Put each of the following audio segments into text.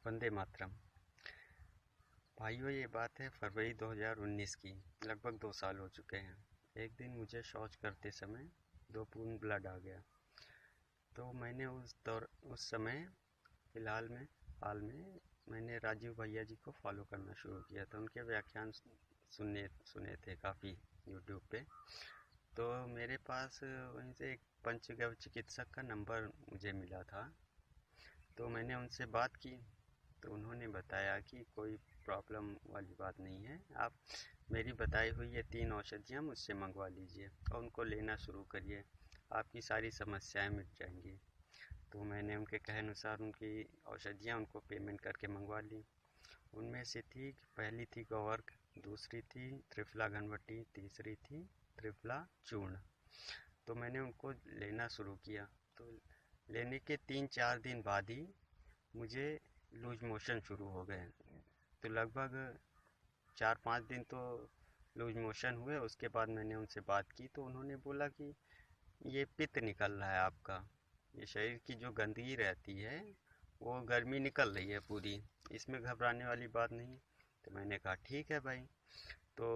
वंदे मातरम। भाइयों, ये बात है फरवरी 2019 की। लगभग 2 साल हो चुके हैं। एक दिन मुझे शौच करते समय 2 बूंद ब्लड आ गया। तो मैंने उस समय हाल में मैंने राजीव भैया जी को फॉलो करना शुरू किया था। उनके व्याख्यान सुने सुने थे काफ़ी यूट्यूब पे। तो मेरे पास वहीं से एक पंचगव्य चिकित्सक का नंबर मुझे मिला था। तो मैंने उनसे बात की तो उन्होंने बताया कि कोई प्रॉब्लम वाली बात नहीं है, आप मेरी बताई हुई ये 3 औषधियाँ मुझसे मंगवा लीजिए और उनको लेना शुरू करिए, आपकी सारी समस्याएं मिट जाएंगी। तो मैंने उनके कहे अनुसार उनकी औषधियाँ उनको पेमेंट करके मंगवा ली। उनमें से पहली थी गवर्क, दूसरी थी त्रिफला घनवटी, तीसरी थी त्रिफला चूर्ण। तो मैंने उनको लेना शुरू किया। तो लेने के 3-4 दिन बाद ही मुझे लूज मोशन शुरू हो गए। तो लगभग 4-5 दिन तो लूज मोशन हुए। उसके बाद मैंने उनसे बात की तो उन्होंने बोला कि ये पित्त निकल रहा है आपका, ये शरीर की जो गंदगी रहती है वो गर्मी निकल रही है पूरी, इसमें घबराने वाली बात नहीं। तो मैंने कहा ठीक है भाई। तो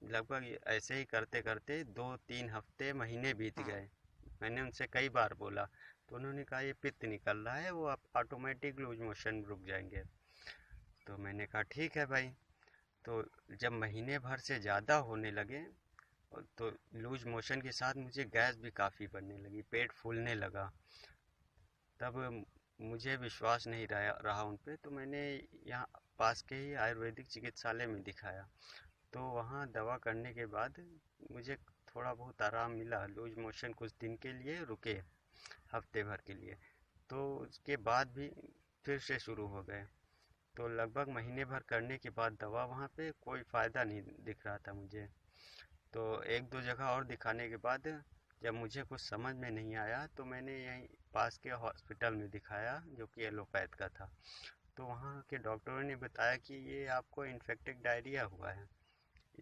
लगभग ऐसे ही करते करते 2-3 हफ्ते महीने बीत गए। मैंने उनसे कई बार बोला तो उन्होंने कहा ये पित्त निकल रहा है, वो आप ऑटोमेटिक लूज मोशन रुक जाएंगे। तो मैंने कहा ठीक है भाई। तो जब महीने भर से ज़्यादा होने लगे तो लूज मोशन के साथ मुझे गैस भी काफ़ी बनने लगी, पेट फूलने लगा। तब मुझे विश्वास नहीं रहा उन पे। तो मैंने यहाँ पास के ही आयुर्वेदिक चिकित्सालय में दिखाया। तो वहाँ दवा करने के बाद मुझे थोड़ा बहुत आराम मिला, लूज मोशन कुछ दिन के लिए रुके, हफ्ते भर के लिए। तो उसके बाद भी फिर से शुरू हो गए। तो लगभग महीने भर करने के बाद दवा वहाँ पे कोई फ़ायदा नहीं दिख रहा था मुझे। तो 1-2 जगह और दिखाने के बाद जब मुझे कुछ समझ में नहीं आया तो मैंने यहीं पास के हॉस्पिटल में दिखाया जो कि एलोपैथ का था। तो वहाँ के डॉक्टरों ने बताया कि ये आपको इन्फेक्टेड डायरिया हुआ है,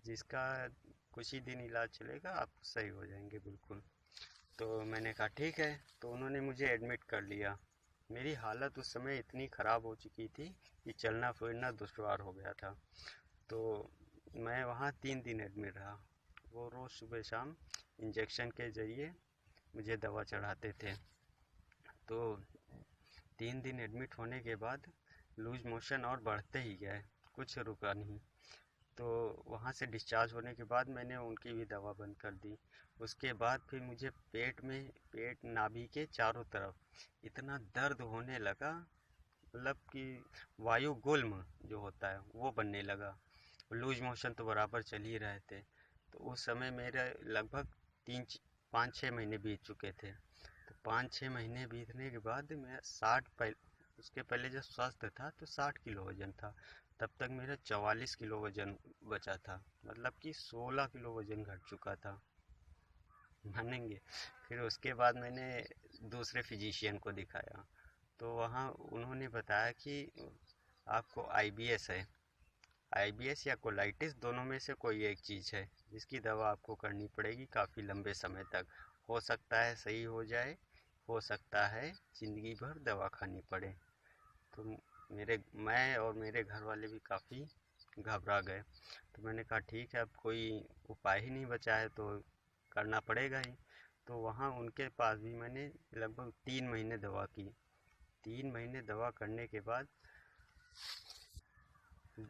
जिसका कुछ ही दिन इलाज चलेगा, आप सही हो जाएंगे बिल्कुल। तो मैंने कहा ठीक है। तो उन्होंने मुझे एडमिट कर लिया। मेरी हालत उस समय इतनी ख़राब हो चुकी थी कि चलना फिरना दुश्वार हो गया था। तो मैं वहाँ 3 दिन एडमिट रहा। वो रोज़ सुबह शाम इंजेक्शन के ज़रिए मुझे दवा चढ़ाते थे। तो 3 दिन एडमिट होने के बाद लूज मोशन और बढ़ते ही गए, कुछ रुका नहीं। तो वहाँ से डिस्चार्ज होने के बाद मैंने उनकी भी दवा बंद कर दी। उसके बाद फिर मुझे पेट नाभि के चारों तरफ इतना दर्द होने लगा, मतलब कि वायु गुल्म जो होता है वो बनने लगा। लूज मोशन तो बराबर चल ही रहे थे। तो उस समय मेरे लगभग 5-6 महीने बीत चुके थे। तो 5-6 महीने बीतने के बाद मैं उसके पहले जब स्वस्थ था तो 60 किलो वजन था। तब तक मेरा 44 किलो वजन बचा था, मतलब कि 16 किलो वजन घट चुका था, मानेंगे। फिर उसके बाद मैंने दूसरे फिजिशियन को दिखाया। तो वहाँ उन्होंने बताया कि आपको आईबीएस है, आईबीएस या कोलाइटिस, दोनों में से कोई एक चीज़ है जिसकी दवा आपको करनी पड़ेगी काफ़ी लंबे समय तक। हो सकता है सही हो जाए, हो सकता है ज़िंदगी भर दवा खानी पड़े। तो मैं और मेरे घर वाले भी काफ़ी घबरा गए। तो मैंने कहा ठीक है, अब कोई उपाय ही नहीं बचा है तो करना पड़ेगा ही। तो वहाँ उनके पास भी मैंने लगभग 3 महीने दवा की। 3 महीने दवा करने के बाद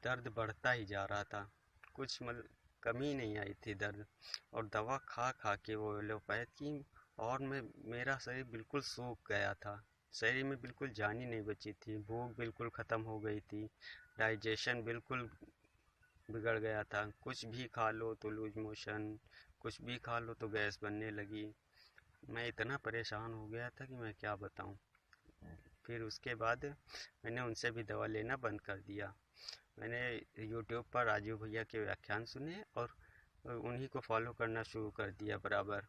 दर्द बढ़ता ही जा रहा था, कुछ मतलब कमी नहीं आई थी दर्द। और दवा खा खा के वो एलोपैथ की, और मेरा शरीर बिल्कुल सूख गया था। शरीर में बिल्कुल जान ही नहीं बची थी, भूख बिल्कुल ख़त्म हो गई थी, डाइजेशन बिल्कुल बिगड़ गया था। कुछ भी खा लो तो लूज मोशन, कुछ भी खा लो तो गैस बनने लगी। मैं इतना परेशान हो गया था कि मैं क्या बताऊं। फिर उसके बाद मैंने उनसे भी दवा लेना बंद कर दिया। मैंने यूट्यूब पर राजीव भैया के व्याख्यान सुने और उन्हीं को फॉलो करना शुरू कर दिया बराबर,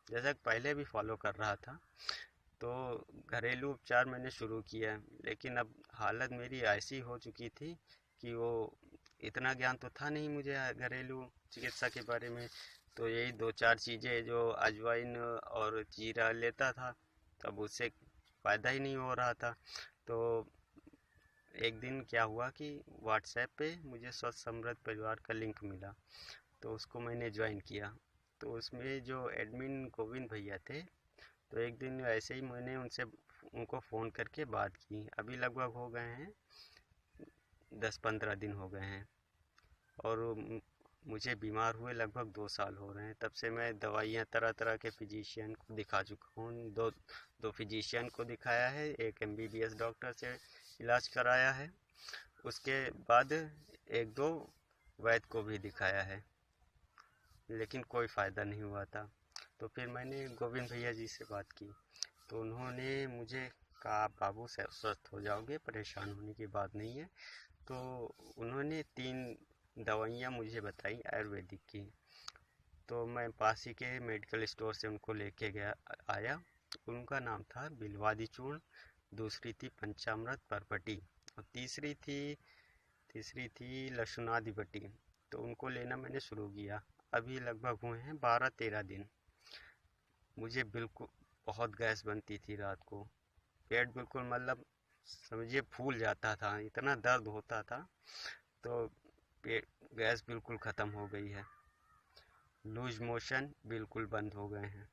जैसा पहले भी फॉलो कर रहा था। तो घरेलू उपचार मैंने शुरू किया, लेकिन अब हालत मेरी ऐसी हो चुकी थी कि वो इतना ज्ञान तो था नहीं मुझे घरेलू चिकित्सा के बारे में। तो यही 2-4 चीज़ें जो अजवाइन और जीरा लेता था, तब उससे फ़ायदा ही नहीं हो रहा था। तो एक दिन क्या हुआ कि व्हाट्सएप पे मुझे स्वस्थ समृद्ध परिवार का लिंक मिला, तो उसको मैंने ज्वाइन किया। तो उसमें जो एडमिन गोविंद भैया थे, तो एक दिन ऐसे ही मैंने उनको फ़ोन करके बात की। अभी लगभग हो गए हैं 10-15 दिन हो गए हैं। और मुझे बीमार हुए लगभग 2 साल हो रहे हैं। तब से मैं दवाइयाँ तरह तरह के फिजिशियन को दिखा चुका हूँ। दो दो फिजिशियन को दिखाया है, एक एमबीबीएस डॉक्टर से इलाज कराया है, उसके बाद एक दो वैद्य को भी दिखाया है, लेकिन कोई फ़ायदा नहीं हुआ था। तो फिर मैंने गोविंद भैया जी से बात की, तो उन्होंने मुझे कहा आप बाबू स्वस्थ हो जाओगे, परेशान होने की बात नहीं है। तो उन्होंने 3 दवाइयाँ मुझे बताई आयुर्वेदिक की। तो मैं पास ही के मेडिकल स्टोर से उनको लेके आया। उनका नाम था बिलवादी चूर्ण, दूसरी थी पंचामृत परपटी, और तीसरी थी लशुनादि बटी। तो उनको लेना मैंने शुरू किया। अभी लगभग हुए हैं 12-13 दिन। मुझे बिल्कुल बहुत गैस बनती थी रात को, पेट बिल्कुल मतलब समझिए फूल जाता था, इतना दर्द होता था। तो पेट गैस बिल्कुल ख़त्म हो गई है, लूज मोशन बिल्कुल बंद हो गए हैं,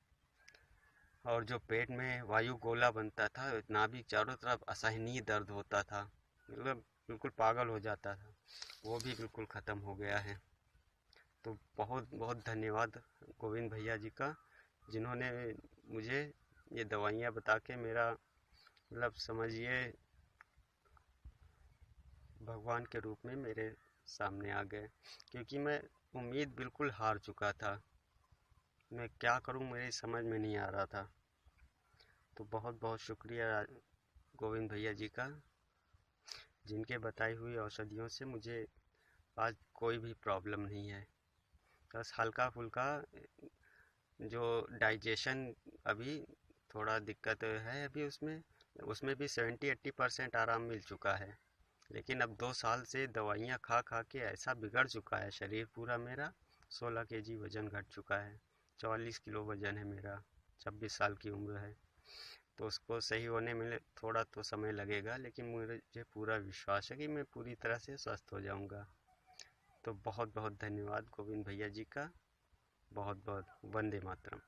और जो पेट में वायु गोला बनता था, नाभि चारों तरफ असहनीय दर्द होता था, मतलब बिल्कुल पागल हो जाता था, वो भी बिल्कुल ख़त्म हो गया है। तो बहुत बहुत धन्यवाद गोविंद भैया जी का, जिन्होंने मुझे ये दवाइयाँ बता के मेरा मतलब समझिए भगवान के रूप में मेरे सामने आ गए। क्योंकि मैं उम्मीद बिल्कुल हार चुका था, मैं क्या करूं मेरी समझ में नहीं आ रहा था। तो बहुत बहुत शुक्रिया गोविंद भैया जी का, जिनके बताई हुई औषधियों से मुझे आज कोई भी प्रॉब्लम नहीं है। बस हल्का फुल्का जो डाइजेशन अभी थोड़ा दिक्कत है, अभी उसमें उसमें भी 70-80% आराम मिल चुका है। लेकिन अब 2 साल से दवाइयाँ खा खा के ऐसा बिगड़ चुका है शरीर पूरा मेरा। 16 kg वजन घट चुका है, 44 किलो वजन है मेरा, 26 साल की उम्र है। तो उसको सही होने में थोड़ा तो समय लगेगा, लेकिन मुझे पूरा विश्वास है कि मैं पूरी तरह से स्वस्थ हो जाऊंगा। तो बहुत बहुत धन्यवाद गोविंद भैया जी का। बहुत बहुत वंदे मातरम।